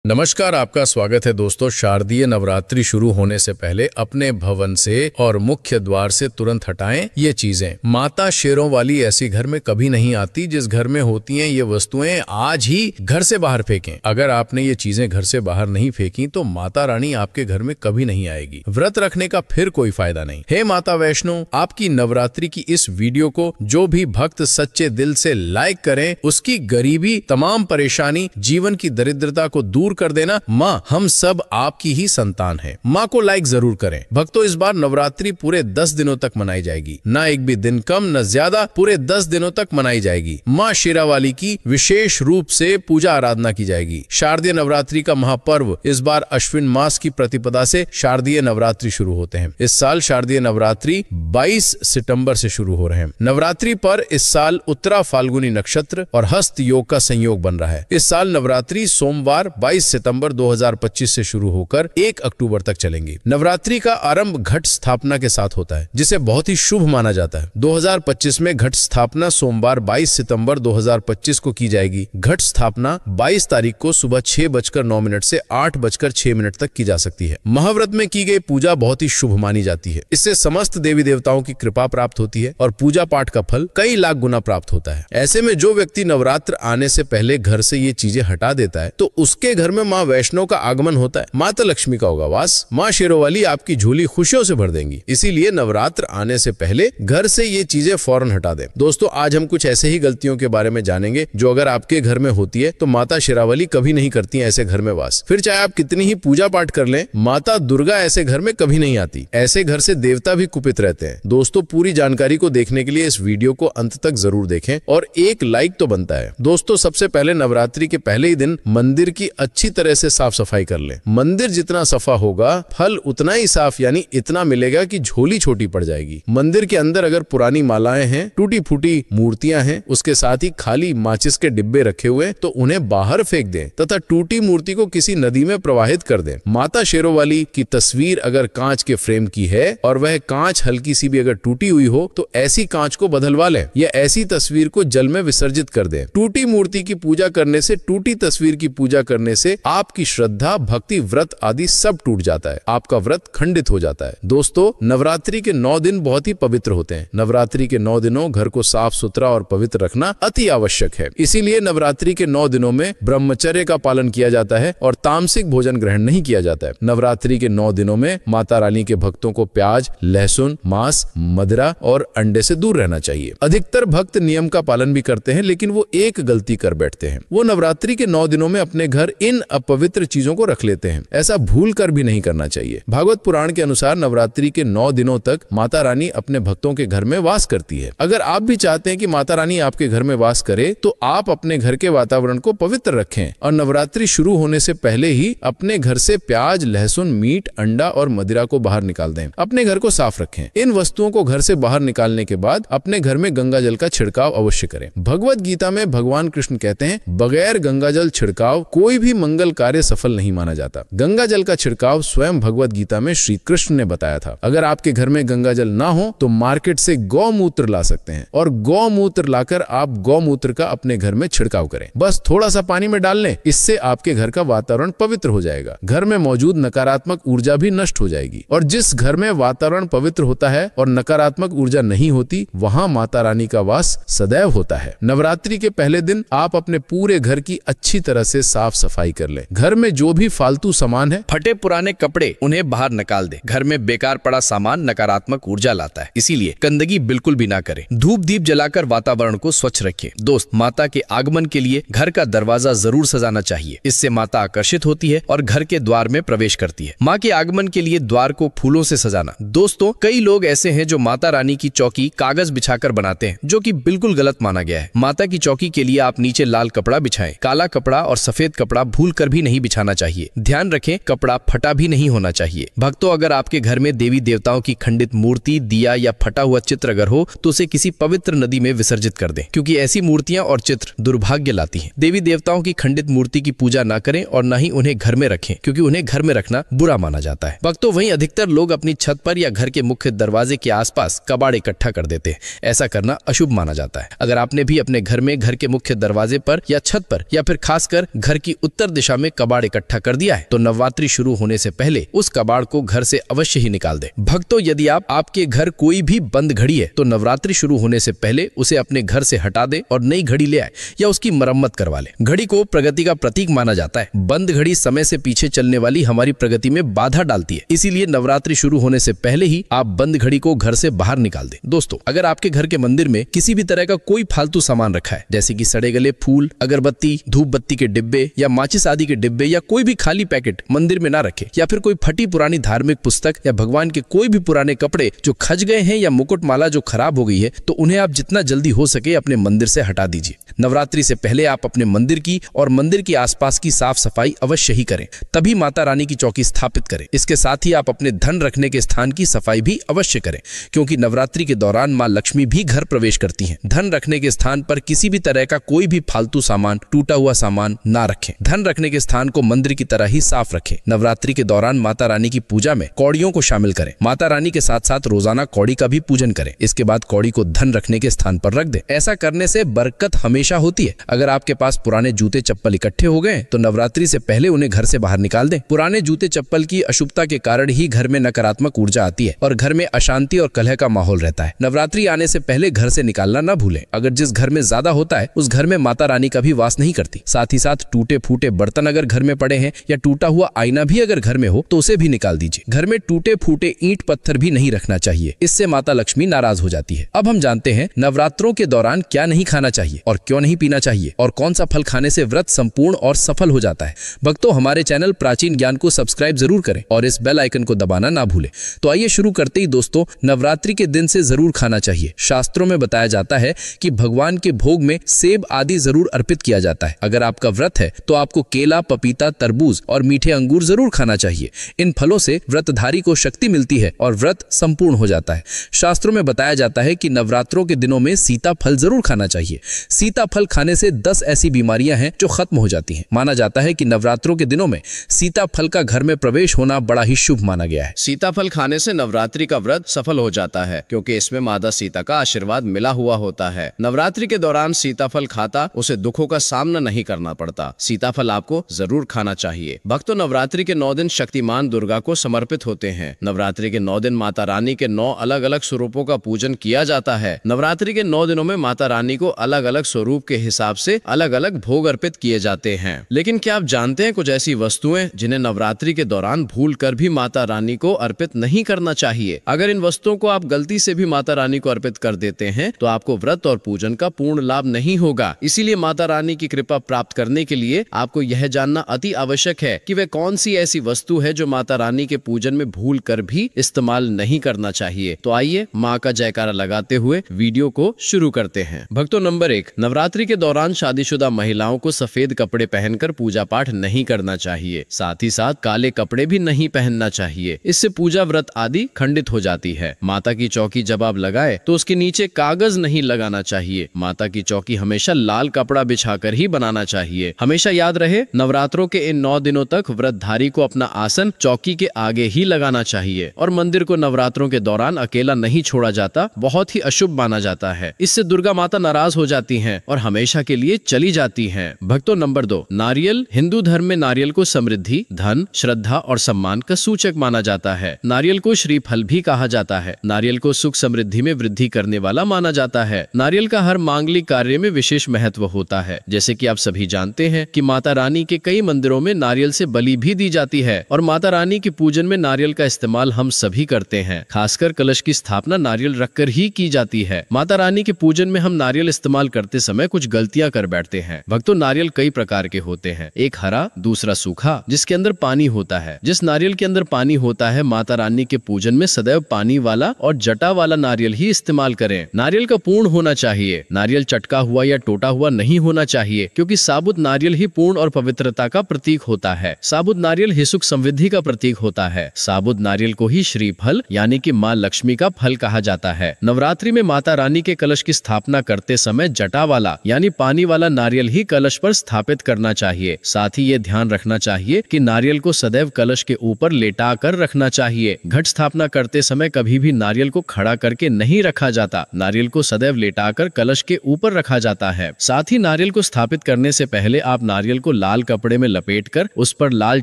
नमस्कार, आपका स्वागत है दोस्तों। शारदीय नवरात्रि शुरू होने से पहले अपने भवन से और मुख्य द्वार से तुरंत हटाएं ये चीजें। माता शेरों वाली ऐसी घर में कभी नहीं आती। जिस घर में होती हैं ये वस्तुएं आज ही घर से बाहर फेंकें। अगर आपने ये चीजें घर से बाहर नहीं फेंकी तो माता रानी आपके घर में कभी नहीं आएगी। व्रत रखने का फिर कोई फायदा नहीं। हे माता वैष्णो, आपकी नवरात्रि की इस वीडियो को जो भी भक्त सच्चे दिल से लाइक करें, उसकी गरीबी, तमाम परेशानी, जीवन की दरिद्रता को दूर कर देना। माँ, हम सब आपकी ही संतान हैं। माँ को लाइक जरूर करें। भक्तों, इस बार नवरात्रि पूरे 10 दिनों तक मनाई जाएगी। ना एक भी दिन कम न ज्यादा, पूरे 10 दिनों तक मनाई जाएगी। माँ शेरावाली की विशेष रूप से पूजा आराधना की जाएगी। शारदीय नवरात्रि का महापर्व इस बार अश्विन मास की प्रतिपदा से शारदीय नवरात्रि शुरू होते हैं। इस साल शारदीय नवरात्रि 22 सितंबर से शुरू हो रहे हैं। नवरात्रि पर इस साल उत्तरा फाल्गुनी नक्षत्र और हस्त योग का संयोग बन रहा है। इस साल नवरात्रि सोमवार 22 सितंबर 2025 से शुरू होकर 1 अक्टूबर तक चलेंगी। नवरात्रि का आरंभ घट स्थापना के साथ होता है, जिसे बहुत ही शुभ माना जाता है। 2025 में घट स्थापना सोमवार 22 सितंबर 2025 को की जाएगी। घट स्थापना 22 तारीख को सुबह 6:09 से 8:06 तक की जा सकती है। महाव्रत में की गई पूजा बहुत ही शुभ मानी जाती है। इससे समस्त देवी देवताओं की कृपा प्राप्त होती है और पूजा पाठ का फल कई लाख गुना प्राप्त होता है। ऐसे में जो व्यक्ति नवरात्र आने से पहले घर से ये चीजें हटा देता है तो उसके घर में माँ वैष्णो का आगमन होता है। माता लक्ष्मी का होगा वास। माँ शेरोवाली आपकी झोली खुशियों से भर देंगी। इसीलिए नवरात्र आने से पहले घर से ये चीजें फौरन हटा दें। दोस्तों, आज हम कुछ ऐसे ही गलतियों के बारे में जानेंगे जो अगर आपके घर में होती है तो माता शेरावाली कभी नहीं करती है ऐसे घर में वास। फिर चाहे आप कितनी ही पूजा पाठ कर लें, माता दुर्गा ऐसे घर में कभी नहीं आती। ऐसे घर से देवता भी कुपित रहते हैं। दोस्तों, पूरी जानकारी को देखने के लिए इस वीडियो को अंत तक जरूर देखें और एक लाइक तो बनता है। दोस्तों, सबसे पहले नवरात्रि के पहले ही दिन मंदिर की अच्छी तरह से साफ सफाई कर लें। मंदिर जितना सफा होगा, फल उतना ही साफ, यानी इतना मिलेगा कि झोली छोटी पड़ जाएगी। मंदिर के अंदर अगर पुरानी मालाएं हैं, टूटी फूटी मूर्तियां हैं, उसके साथ ही खाली माचिस के डिब्बे रखे हुए, तो उन्हें बाहर फेंक दें तथा टूटी मूर्ति को किसी नदी में प्रवाहित कर दें। माता शेरोवाली की तस्वीर अगर कांच के फ्रेम की है और वह कांच हल्की सी भी अगर टूटी हुई हो तो ऐसी कांच को बदलवा लें या ऐसी तस्वीर को जल में विसर्जित कर दें। टूटी मूर्ति की पूजा करने से, टूटी तस्वीर की पूजा करने से आपकी श्रद्धा, भक्ति, व्रत आदि सब टूट जाता है। आपका व्रत खंडित हो जाता है। दोस्तों, नवरात्रि के 9 दिन बहुत ही पवित्र होते हैं। नवरात्रि के 9 दिनों घर को साफ सुथरा और पवित्र रखना अति आवश्यक है। इसीलिए नवरात्रि के 9 दिनों में ब्रह्मचर्य का पालन किया जाता है और तामसिक भोजन ग्रहण नहीं किया जाता है। नवरात्रि के 9 दिनों में माता रानी के भक्तों को प्याज, लहसुन, मांस, मदिरा और अंडे से दूर रहना चाहिए। अधिकतर भक्त नियम का पालन भी करते हैं, लेकिन वो एक गलती कर बैठते हैं। वो नवरात्रि के 9 दिनों में अपने घर इन अपवित्र चीजों को रख लेते हैं। ऐसा भूल कर भी नहीं करना चाहिए। भागवत पुराण के अनुसार नवरात्रि के 9 दिनों तक माता रानी अपने भक्तों के घर में वास करती है। अगर आप भी चाहते हैं कि माता रानी आपके घर में वास करे तो आप अपने घर के वातावरण को पवित्र रखें और नवरात्रि शुरू होने से पहले ही अपने घर से प्याज, लहसुन, मीट, अंडा और मदिरा को बाहर निकाल दें। अपने घर को साफ रखें। इन वस्तुओं को घर से बाहर निकालने के बाद अपने घर में गंगा जल का छिड़काव अवश्य करें। भगवत गीता में भगवान कृष्ण कहते हैं, बगैर गंगा जल छिड़काव कोई भी मंगल कार्य सफल नहीं माना जाता। गंगा जल का छिड़काव स्वयं भगवत गीता में श्री कृष्ण ने बताया था। अगर आपके घर में गंगा जल ना हो तो मार्केट से गौमूत्र ला सकते हैं और गौमूत्र लाकर आप गौमूत्र का अपने घर में छिड़काव करें। बस थोड़ा सा पानी में डाल लें। इससे आपके घर का वातावरण पवित्र हो जाएगा। घर में मौजूद नकारात्मक ऊर्जा भी नष्ट हो जाएगी और जिस घर में वातावरण पवित्र होता है और नकारात्मक ऊर्जा नहीं होती, वहाँ माता रानी का वास सदैव होता है। नवरात्रि के पहले दिन आप अपने पूरे घर की अच्छी तरह से साफ सफाई कर लें। घर में जो भी फालतू सामान है, फटे पुराने कपड़े, उन्हें बाहर निकाल दें। घर में बेकार पड़ा सामान नकारात्मक ऊर्जा लाता है, इसीलिए गंदगी बिल्कुल भी ना करें। धूप दीप जलाकर वातावरण को स्वच्छ रखें। दोस्त, माता के आगमन के लिए घर का दरवाजा जरूर सजाना चाहिए। इससे माता आकर्षित होती है और घर के द्वार में प्रवेश करती है। माँ के आगमन के लिए द्वार को फूलों से सजाना। दोस्तों, कई लोग ऐसे हैं जो माता रानी की चौकी कागज बिछाकर बनाते हैं, जो कि बिल्कुल गलत माना गया है। माता की चौकी के लिए आप नीचे लाल कपड़ा बिछाएं। काला कपड़ा और सफेद कपड़ा भूल कर भी नहीं बिछाना चाहिए। ध्यान रखें, कपड़ा फटा भी नहीं होना चाहिए। भक्तों, अगर आपके घर में देवी देवताओं की खंडित मूर्ति, दिया या फटा हुआ चित्र अगर हो तो उसे किसी पवित्र नदी में विसर्जित कर दें, क्योंकि ऐसी मूर्तियां और चित्र दुर्भाग्य लाती हैं। देवी देवताओं की खंडित मूर्ति की पूजा न करें और न ही उन्हें घर में रखें, क्योंकि उन्हें घर में रखना बुरा माना जाता है। भक्तों, वहीं अधिकतर लोग अपनी छत पर या घर के मुख्य दरवाजे के आसपास कबाड़ इकट्ठा कर देते हैं। ऐसा करना अशुभ माना जाता है। अगर आपने भी अपने घर में घर के मुख्य दरवाजे पर या छत पर या फिर खासकर घर की उत्तर दिशा में कबाड़ इकट्ठा कर दिया है तो नवरात्रि शुरू होने से पहले उस कबाड़ को घर से अवश्य ही निकाल दें। भक्तों, यदि आपके घर कोई भी बंद घड़ी है तो नवरात्रि शुरू होने से पहले उसे अपने घर से हटा दें और नई घड़ी ले आए या उसकी मरम्मत करवा लें। घड़ी को प्रगति का प्रतीक माना जाता है। बंद घड़ी समय से पीछे चलने वाली हमारी प्रगति में बाधा डालती है, इसीलिए नवरात्रि शुरू होने से पहले ही आप बंद घड़ी को घर से बाहर निकाल दें। दोस्तों, अगर आपके घर के मंदिर में किसी भी तरह का कोई फालतू सामान रखा है, जैसे कि सड़े गले फूल, अगरबत्ती, धूप बत्ती के डिब्बे या माचिस आदि के डिब्बे या कोई भी खाली पैकेट मंदिर में ना रखें, या फिर कोई फटी पुरानी धार्मिक पुस्तक या भगवान के कोई भी पुराने कपड़े जो खज गए हैं या मुकुट माला जो खराब हो गई है, तो उन्हें आप जितना जल्दी हो सके अपने मंदिर से हटा दीजिए। नवरात्रि से पहले आप अपने मंदिर की और मंदिर के आसपास की साफ सफाई अवश्य ही करें, तभी माता रानी की चौकी स्थापित करें। इसके साथ ही आप अपने धन रखने के स्थान की सफाई भी अवश्य करें, क्योंकि नवरात्रि के दौरान मां लक्ष्मी भी घर प्रवेश करती हैं। धन रखने के स्थान पर किसी भी तरह का कोई भी फालतू सामान, टूटा हुआ सामान ना रखें। धन रखने के स्थान को मंदिर की तरह ही साफ रखें। नवरात्रि के दौरान माता रानी की पूजा में कौड़ियों को शामिल करें। माता रानी के साथ साथ रोजाना कौड़ी का भी पूजन करें। इसके बाद कौड़ी को धन रखने के स्थान पर रख दें। ऐसा करने से बरकत हमेशा होती है। अगर आपके पास पुराने जूते चप्पल इकट्ठे हो गए तो नवरात्रि से पहले उन्हें घर से बाहर निकाल दें। पुराने जूते चप्पल की अशुभता के कारण ही घर में नकारात्मक ऊर्जा आती है और घर में अशांति और कलह का माहौल रहता है। नवरात्रि आने से पहले घर से निकालना न भूलें। अगर जिस घर में ज्यादा होता है उस घर में माता रानी का भी वास नहीं करती। साथ ही साथ टूटे फूटे बर्तन अगर घर में पड़े हैं या टूटा हुआ आईना भी अगर घर में हो तो उसे भी निकाल दीजिए। घर में टूटे फूटे ईंट पत्थर भी नहीं रखना चाहिए, इससे माता लक्ष्मी नाराज हो जाती है। अब हम जानते हैं नवरात्रों के दौरान क्या नहीं खाना चाहिए और क्यों नहीं पीना चाहिए और कौन सा फल खाने से व्रत संपूर्ण और सफल हो जाता है। भक्तों, हमारे चैनल प्राचीन ज्ञान को सब्सक्राइब जरूर करें और इस बेल आइकन को दबाना ना भूलें। तो आइए शुरू करते ही दोस्तों, नवरात्रि के दिन से जरूर खाना चाहिए। शास्त्रों में बताया जाता है कि भगवान के भोग में सेब आदि जरूर अर्पित किया जाता है। अगर आपका व्रत है तो आपको केला, पपीता, तरबूज और मीठे अंगूर जरूर खाना चाहिए। इन फलों से व्रतधारी को शक्ति मिलती है और व्रत संपूर्ण हो जाता है। शास्त्रों में बताया जाता है कि नवरात्रों के दिनों में सीता फल जरूर खाना चाहिए। सीता फल खाने से 10 ऐसी बीमारियां हैं जो खत्म हो जाती हैं। माना जाता है कि नवरात्रों के दिनों में सीता फल का घर में प्रवेश होना बड़ा ही शुभ माना गया है। सीताफल खाने से नवरात्रि का व्रत सफल हो जाता है, क्योंकि इसमें माता सीता का आशीर्वाद मिला हुआ होता है। नवरात्रि के दौरान सीताफल खाता उसे दुखों का सामना नहीं करना पड़ता। सीताफल आपको जरूर खाना चाहिए। भक्तों, नवरात्रि के 9 दिन शक्तिमान दुर्गा को समर्पित होते हैं। नवरात्रि के 9 दिन माता रानी के 9 अलग अलग स्वरूपों का पूजन किया जाता है। नवरात्रि के 9 दिनों में माता रानी को अलग अलग स्वरूप के हिसाब से अलग अलग भोग अर्पित किए जाते हैं। लेकिन क्या आप जानते हैं कुछ ऐसी वस्तुएं जिन्हें नवरात्रि के दौरान भूलकर भी माता रानी को अर्पित नहीं करना चाहिए। अगर इन वस्तुओं को आप गलती से भी माता रानी को अर्पित कर देते हैं तो आपको व्रत और पूजन का पूर्ण लाभ नहीं होगा। इसीलिए माता रानी की कृपा प्राप्त करने के लिए आपको यह जानना अति आवश्यक है कि वह कौन सी ऐसी वस्तु है जो माता रानी के पूजन में भूल कर भी इस्तेमाल नहीं करना चाहिए। तो आइए माँ का जयकारा लगाते हुए वीडियो को शुरू करते हैं। भक्तों, नंबर 1, नवरात्रि के दौरान शादीशुदा महिलाओं को सफेद कपड़े पहनकर पूजा पाठ नहीं करना चाहिए। साथ ही साथ काले कपड़े भी नहीं पहनना चाहिए। इससे पूजा व्रत आदि खंडित हो जाती है। माता की चौकी जब आप लगाए तो उसके नीचे कागज नहीं लगाना चाहिए। माता की चौकी हमेशा लाल कपड़ा बिछाकर ही बनाना चाहिए। हमेशा याद रहे, नवरात्रों के इन 9 दिनों तक व्रतधारी को अपना आसन चौकी के आगे ही लगाना चाहिए और मंदिर को नवरात्रों के दौरान अकेला नहीं छोड़ा जाता। बहुत ही अशुभ माना जाता है। इससे दुर्गा माता नाराज हो जाती हैं और हमेशा के लिए चली जाती हैं। भक्तों, नंबर 2, नारियल। हिंदू धर्म में नारियल को समृद्धि, धन, श्रद्धा और सम्मान का सूचक माना जाता है। नारियल को श्रीफल भी कहा जाता है। नारियल को सुख समृद्धि में वृद्धि करने वाला माना जाता है। नारियल का हर मांगलिक कार्य में विशेष महत्व होता है। जैसे कि आप सभी जानते हैं कि माता रानी के कई मंदिरों में नारियल से बलि भी दी जाती है और माता रानी के पूजन में नारियल का इस्तेमाल हम सभी करते हैं। खासकर कलश की स्थापना नारियल रखकर ही की जाती है। माता रानी के पूजन में हम नारियल इस्तेमाल करते समय कुछ गलतियां कर बैठते हैं। भक्तों, नारियल कई प्रकार के होते हैं। एक हरा, दूसरा सूखा, जिसके अंदर पानी होता है। जिस नारियल के अंदर पानी होता है, माता रानी के पूजन में सदैव पानी वाला और जटा वाला नारियल ही इस्तेमाल करें। नारियल का पूर्ण होना चाहिए। नारियल चटका हुआ या टूटा हुआ नहीं होना चाहिए, क्योंकि साबुत नारियल ही पूर्ण और पवित्रता का प्रतीक होता है। साबुत नारियल ही सुख समृद्धि का प्रतीक होता है। साबुत नारियल को ही श्रीफल यानी कि माँ लक्ष्मी का फल कहा जाता है। नवरात्रि में माता रानी के कलश की स्थापना करते समय जटा वाला यानी पानी वाला नारियल ही कलश पर स्थापित करना चाहिए। साथ ही ये ध्यान रखना चाहिए कि नारियल को सदैव कलश के ऊपर लेटा कर रखना चाहिए। घट स्थापना करते समय कभी भी नारियल को खड़ा करके नहीं रखा जाता। नारियल को सदैव लेटाकर कलश के ऊपर रखा जाता है। साथ ही नारियल को स्थापित करने से पहले आप नारियल को लाल कपड़े में लपेटकर उस पर लाल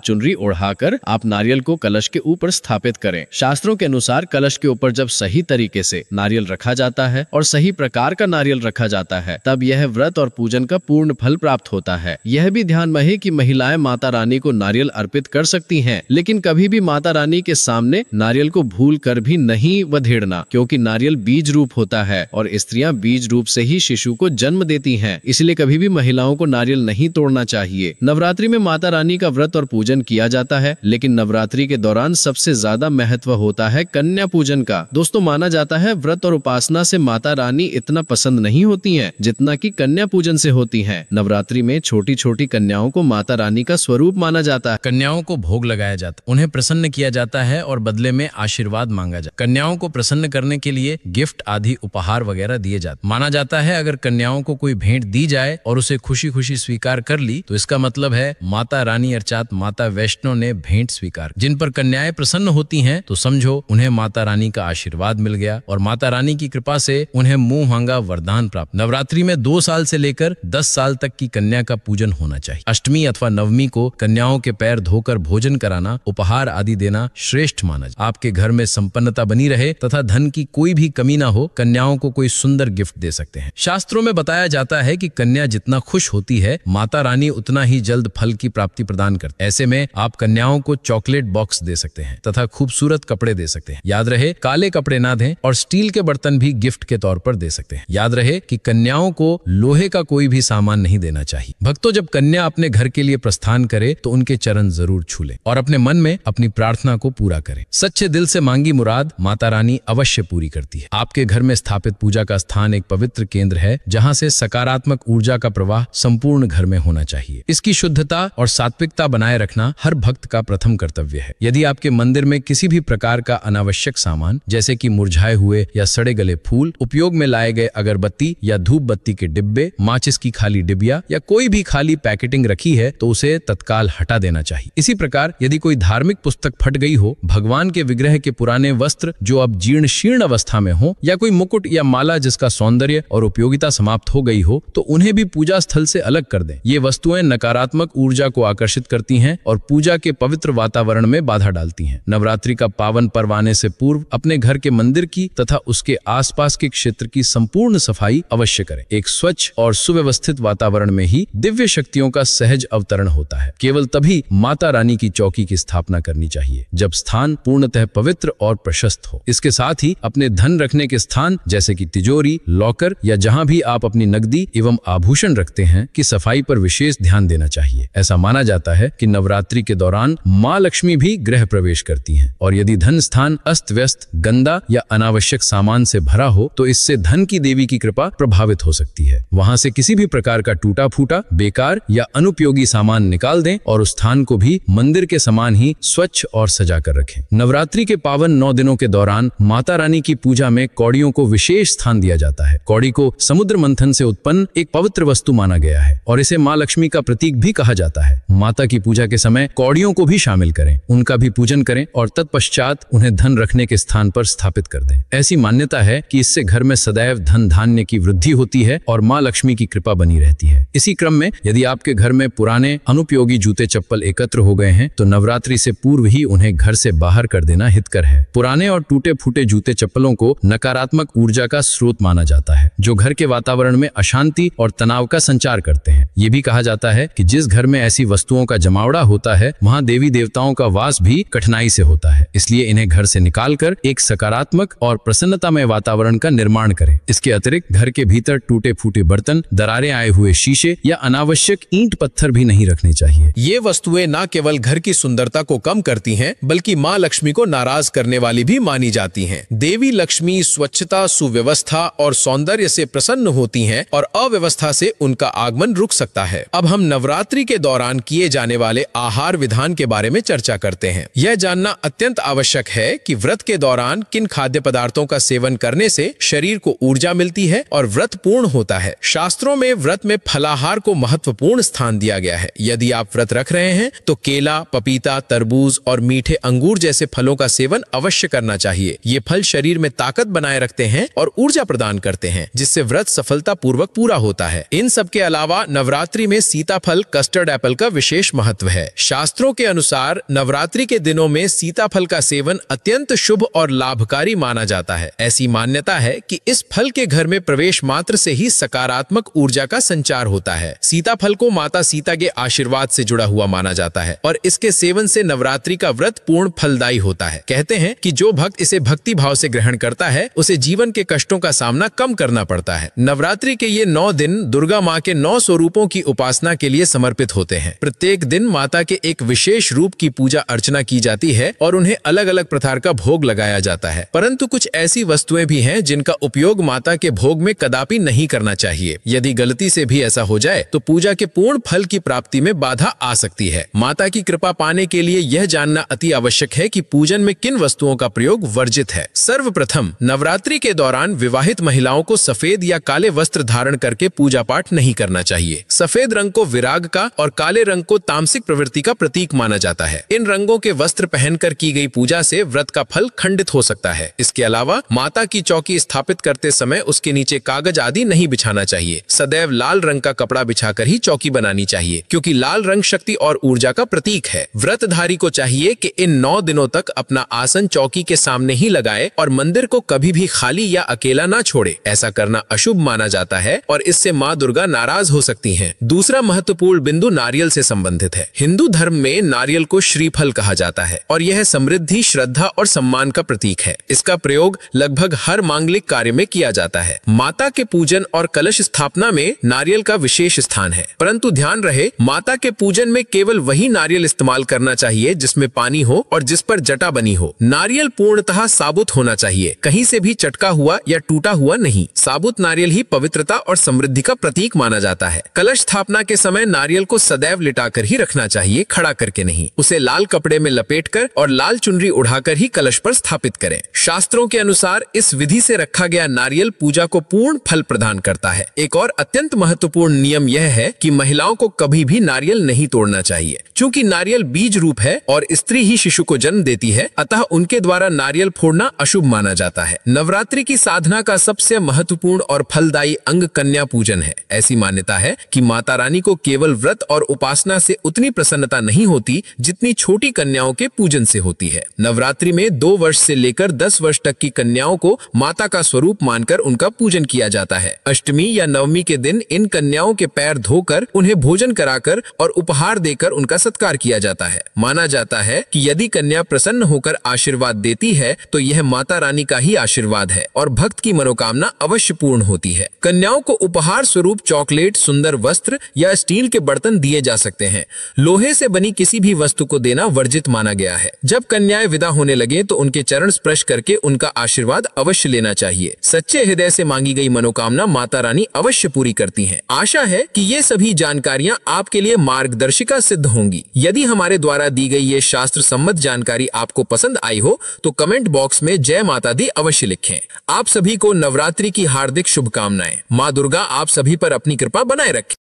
चुनरी ओढ़ाकर आप नारियल को कलश के ऊपर स्थापित करें। शास्त्रों के अनुसार कलश के ऊपर जब सही तरीके से नारियल रखा जाता है और सही प्रकार का नारियल रखा जाता है, तब यह व्रत और पूजन का पूर्ण फल प्राप्त होता है। यह भी ध्यान में है कि महिलाएं माता रानी को नारियल अर्पित कर सकती हैं, लेकिन कभी भी माता रानी के सामने नारियल को भूल कर भी नहीं वधेड़ना, क्योंकि नारियल बीज रूप होता है और स्त्रियां बीज रूप से ही शिशु को जन्म देती हैं। इसलिए कभी भी महिलाओं को नारियल नहीं तोड़ना चाहिए। नवरात्रि में माता रानी का व्रत और पूजन किया जाता है, लेकिन नवरात्रि के दौरान सबसे ज्यादा महत्व होता है कन्या पूजन का। दोस्तों, माना जाता है व्रत और उपासना से माता रानी इतना पसंद नहीं होती हैं, जितना कि कन्या पूजन से होती हैं। नवरात्रि में छोटी छोटी कन्याओं को माता रानी का स्वरूप माना जाता है। कन्याओं को भोग लगाया जाता है, उन्हें प्रसन्न किया जाता है और बदले में आशीर्वाद मांगा जाता है। कन्याओं को प्रसन्न करने के लिए गिफ्ट आदि उपहार वगैरह दिए जाते। माना जाता है अगर कन्याओं को कोई भेंट दी जाए और उसे खुशी खुशी स्वीकार कर ली, तो इसका मतलब है माता रानी अर्थात माता वैष्णो ने भेंट स्वीकार। जिन पर कन्याएं प्रसन्न होती हैं तो समझो उन्हें माता रानी का आशीर्वाद मिल गया और माता रानी की कृपा से उन्हें मुंह मांगा वरदान प्राप्त। नवरात्रि में 2 साल से लेकर 10 साल तक की कन्या का पूजन होना चाहिए। अष्टमी अथवा नवमी को कन्याओं के पैर धोकर भोजन कराना, उपहार आदि देना श्रेष्ठ माना जाए। आपके घर में संपन्नता बनी रहे तथा धन की कोई भी कमी ना हो, कन्याओं को कोई सुंदर गिफ्ट दे सकते हैं। शास्त्रों में बताया जाता है कि कन्या जितना खुश होती है, माता रानी उतना ही जल्द फल की प्राप्ति प्रदान करती है। ऐसे में आप कन्याओं को चॉकलेट बॉक्स दे सकते हैं तथा खूबसूरत कपड़े दे सकते हैं। याद रहे काले कपड़े ना दें और स्टील के बर्तन भी गिफ्ट के तौर पर दे सकते हैं। याद रहे कि कन्याओं को लोहे का कोई भी सामान नहीं देना चाहिए। भक्तों, जब कन्या अपने घर के लिए प्रस्थान करे तो उनके चरण जरूर छू ले और अपने मन में अपनी प्रार्थना को पूरा करे। सच्चे दिल से मांगी मुराद माता रानी अवश्य पूरी करती है। आपके घर में स्थापित पूजा का स्थान एक पवित्र केंद्र है, जहां से सकारात्मक ऊर्जा का प्रवाह संपूर्ण घर में होना चाहिए। इसकी शुद्धता और सात्विकता बनाए रखना हर भक्त का प्रथम कर्तव्य है। यदि आपके मंदिर में किसी भी प्रकार का अनावश्यक सामान जैसे कि मुरझाए हुए या सड़े गले फूल, उपयोग में लाए गए अगरबत्ती या धूप बत्ती के डिब्बे, माचिस की खाली डिबिया या कोई भी खाली पैकेटिंग रखी है तो उसे तत्काल हटा देना चाहिए। इसी प्रकार यदि कोई धार्मिक पुस्तक फट गई हो, भगवान के विग्रह के पुराने वस्त्र जो अब जीर्ण शीर्ण अवस्था में हो, या कोई मुकुट या माला जिसका सौंदर्य और उपयोगिता समाप्त हो गई हो, तो उन्हें भी पूजा स्थल से अलग कर दें। ये वस्तुएं नकारात्मक ऊर्जा को आकर्षित करती हैं और पूजा के पवित्र वातावरण में बाधा डालती हैं। नवरात्रि का पावन पर्व आने से पूर्व अपने घर के मंदिर की तथा उसके आसपास के क्षेत्र की संपूर्ण सफाई अवश्य करें। एक स्वच्छ और सुव्यवस्थित वातावरण में ही दिव्य शक्तियों का सहज अवतरण होता है। केवल तभी माता रानी की चौकी की स्थापना करनी चाहिए जब स्थान पूर्णतः पवित्र और प्रशस्त हो। इसके साथ ही अपने धन रखने के स्थान जैसे कि तिजोरी, लॉकर या जहां भी आप अपनी नकदी एवं आभूषण रखते हैं की सफाई पर विशेष ध्यान देना चाहिए। ऐसा माना जाता है कि नवरात्रि के दौरान माँ लक्ष्मी भी गृह प्रवेश करती हैं और यदि धन स्थान अस्त व्यस्त, गंदा या अनावश्यक सामान से भरा हो तो इससे धन की देवी की कृपा प्रभावित हो सकती है। वहां से किसी भी प्रकार का टूटा फूटा, बेकार या अनुपयोगी सामान निकाल दें और उस स्थान को भी मंदिर के समान ही स्वच्छ और सजा कर रखें। नवरात्रि के पावन 9 दिनों के दौरान माता रानी की पूजा में कौड़ियों को विशेष स्थान दिया जाता है। कौड़ी को समुद्र मंथन से उत्पन्न एक पवित्र वस्तु माना गया है और इसे माँ लक्ष्मी का प्रतीक भी कहा जाता है। माता की पूजा के समय कौड़ियों को भी शामिल करें, उनका भी पूजन करें और तत्पश्चात उन्हें धन रखने के स्थान पर स्थापित कर दें। ऐसी मान्यता है कि इससे घर में सदैव धन धान्य की वृद्धि होती है और माँ लक्ष्मी की कृपा बनी रहती है। इसी क्रम में यदि आपके घर में पुराने अनुपयोगी जूते चप्पल एकत्र हो गए हैं तो नवरात्रि से पूर्व ही उन्हें घर से बाहर कर देना हितकर है। पुराने और टूटे फूटे जूते चप्पलों को नकारात्मक ऊर्जा का स्रोत माना जाता है जो घर के वातावरण में अशांति और तनाव का संचार करते हैं। ये भी कहा जाता है कि जिस घर में ऐसी वस्तुओं का जमावड़ा होता है वहां देवी देवताओं का वास भी कठिनाई से होता है। इसलिए इन्हें घर से निकालकर एक सकारात्मक और प्रसन्नतामय वातावरण का निर्माण करें। इसके अतिरिक्त घर के भीतर टूटे फूटे बर्तन, दरारें आए हुए शीशे या अनावश्यक ईंट पत्थर भी नहीं रखने चाहिए। ये वस्तुएं न केवल घर की सुंदरता को कम करती हैं, बल्कि माँ लक्ष्मी को नाराज करने वाली भी मानी जाती हैं। देवी लक्ष्मी स्वच्छता, सुव्यवस्था और सौंदर्य से प्रसन्न होती हैं और अव्यवस्था से उनका आगमन रुक सकता है। अब हम नवरात्रि के दौरान किए जाने वाले आहार विधान के बारे में चर्चा करते हैं। यह जानना अत्यंत आवश्यक है कि व्रत के दौरान किन खाद्य पदार्थों पदार्थों का सेवन करने से शरीर को ऊर्जा मिलती है और व्रत पूर्ण होता है। शास्त्रों में व्रत में फलाहार को महत्वपूर्ण स्थान दिया गया है। यदि आप व्रत रख रहे हैं तो केला, पपीता, तरबूज और मीठे अंगूर जैसे फलों का सेवन अवश्य करना चाहिए। ये फल शरीर में ताकत बनाए रखते हैं और ऊर्जा प्रदान करते हैं, जिससे व्रत सफलता पूर्वक पूरा होता है। इन सब के अलावा नवरात्रि में सीताफल, कस्टर्ड एप्पल का विशेष महत्व है। शास्त्रों के अनुसार नवरात्रि के दिनों में सीताफल का सेवन अत्यंत शुभ और लाभकारी माना जाता है। ऐसी मान्यता है कि इस फल के घर में प्रवेश मात्र से ही सकारात्मक ऊर्जा का संचार होता है। सीताफल को माता सीता के आशीर्वाद से जुड़ा हुआ माना जाता है और इसके सेवन से नवरात्रि का व्रत पूर्ण फलदायी होता है। कहते हैं कि जो भक्त इसे भक्ति भाव से ग्रहण करता है उसे जीवन के कष्टों का सामना कम करना पड़ता है। नवरात्रि के ये 9 दिन दुर्गा माँ के 9 स्वरूपों की उपासना के लिए समर्पित होते हैं। प्रत्येक दिन माता के एक विशेष रूप की पूजा अर्चना की जाती है और उन्हें अलग अलग प्रकार का भोग लगाया जाता है। परंतु कुछ ऐसी वस्तुएं भी हैं जिनका उपयोग माता के भोग में कदापि नहीं करना चाहिए। यदि गलती से भी ऐसा हो जाए तो पूजा के पूर्ण फल की प्राप्ति में बाधा आ सकती है। माता की कृपा पाने के लिए यह जानना अति आवश्यक है कि पूजन में किन वस्तुओं का प्रयोग वर्जित है। सर्वप्रथम, नवरात्रि के दौरान विवाहित महिलाओं को सफेद या काले वस्त्र धारण करके पूजा पाठ नहीं करना चाहिए। सफेद रंग को विराग का और काले रंग को तामसिक प्रवृत्ति का प्रतीक माना जाता है। इन रंगों के वस्त्र पहनकर की गई पूजा से व्रत का फल खंडित हो सकता है। इसके अलावा माता की चौकी स्थापित करते समय उसके नीचे कागज आदि नहीं बिछाना चाहिए। सदैव लाल रंग का कपड़ा बिछाकर ही चौकी बनानी चाहिए, क्योंकि लाल रंग शक्ति और ऊर्जा का प्रतीक है। व्रतधारी को चाहिए कि इन 9 दिनों तक अपना आसन चौकी के सामने ही लगाए और मंदिर को कभी भी खाली या अकेला ना छोड़े। ऐसा करना अशुभ माना जाता है और इससे माँ दुर्गा नाराज हो सकती हैं। दूसरा महत्वपूर्ण बिंदु नारियल से संबंधित है। हिंदू धर्म में नारियल को श्रीफल कहा जाता है और यह समृद्धि, श्रद्धा और सम्मान का प्रतीक है। इसका प्रयोग लगभग हर मांगलिक कार्य में किया जाता है। माता के पूजन और कलश स्थापना में नारियल का विशेष स्थान है, परंतु ध्यान रहे, माता के पूजन में केवल वही नारियल इस्तेमाल करना चाहिए जिसमें पानी हो और जिस पर जटा बनी हो। नारियल पूर्णतः साबुत होना चाहिए, कहीं से भी चटका हुआ या टूटा हुआ नहीं। साबुत नारियल ही पवित्रता और समृद्धि का प्रतीक माना जाता है। कलश स्थापना के समय नारियल को सदैव लिटाकर ही रखना चाहिए, खड़ा करके नहीं। उसे लाल कपड़े में लपेटकर और लाल चुनरी उड़ाकर ही कलश पर स्थापित करें। शास्त्रों के अनुसार इस विधि से रखा गया नारियल पूजा को पूर्ण फल प्रदान करता है। एक और अत्यंत महत्वपूर्ण नियम यह है कि महिलाओं को कभी भी नारियल नहीं तोड़ना चाहिए। चूंकि नारियल बीज रूप है और स्त्री ही शिशु को जन्म देती है, अतः उनके द्वारा नारियल फोड़ना अशुभ माना जाता है। नवरात्रि की साधना का सबसे महत्वपूर्ण और फलदायी अंग कन्या पूजन है। ऐसी मान्यता है कि माता रानी को केवल व्रत और उपासना से उतनी प्रसन्नता नहीं होती जितनी छोटी कन्याओं के पूजन से होती है। नवरात्रि में 2 वर्ष से लेकर 10 वर्ष तक की कन्याओं को माता का स्वरूप मानकर उनका पूजन किया जाता है। अष्टमी या नवमी के दिन इन कन्याओं के पैर धोकर उन्हें भोजन कराकर और उपहार देकर उनका सत्कार किया जाता है। माना जाता है कि यदि कन्या प्रसन्न होकर आशीर्वाद देती है तो यह माता रानी का ही आशीर्वाद है और भक्त की मनोकामना अवश्य पूर्ण होती है। कन्याओं को उपहार स्वरूप चॉकलेट, सुंदर वस्त्र या स्टील के बर्तन दिए जा सकते हैं। लोहे से बनी किसी भी वस्तु को देना वर्जित माना गया है। जब कन्याएं विदा होने लगे तो उनके चरण स्पर्श करके उनका आशीर्वाद अवश्य लेना चाहिए। सच्चे हृदय से मांगी गई मनोकामना माता रानी अवश्य पूरी करती हैं। आशा है कि ये सभी जानकारियां आपके लिए मार्गदर्शिका सिद्ध होंगी। यदि हमारे द्वारा दी गई ये शास्त्र सम्मत जानकारी आपको पसंद आई हो तो कमेंट बॉक्स में जय माता दी अवश्य लिखें। आप सभी को नवरात्रि की हार्दिक शुभकामनाएं। माँ दुर्गा आप सभी पर अपनी कृपा बनाए रखे।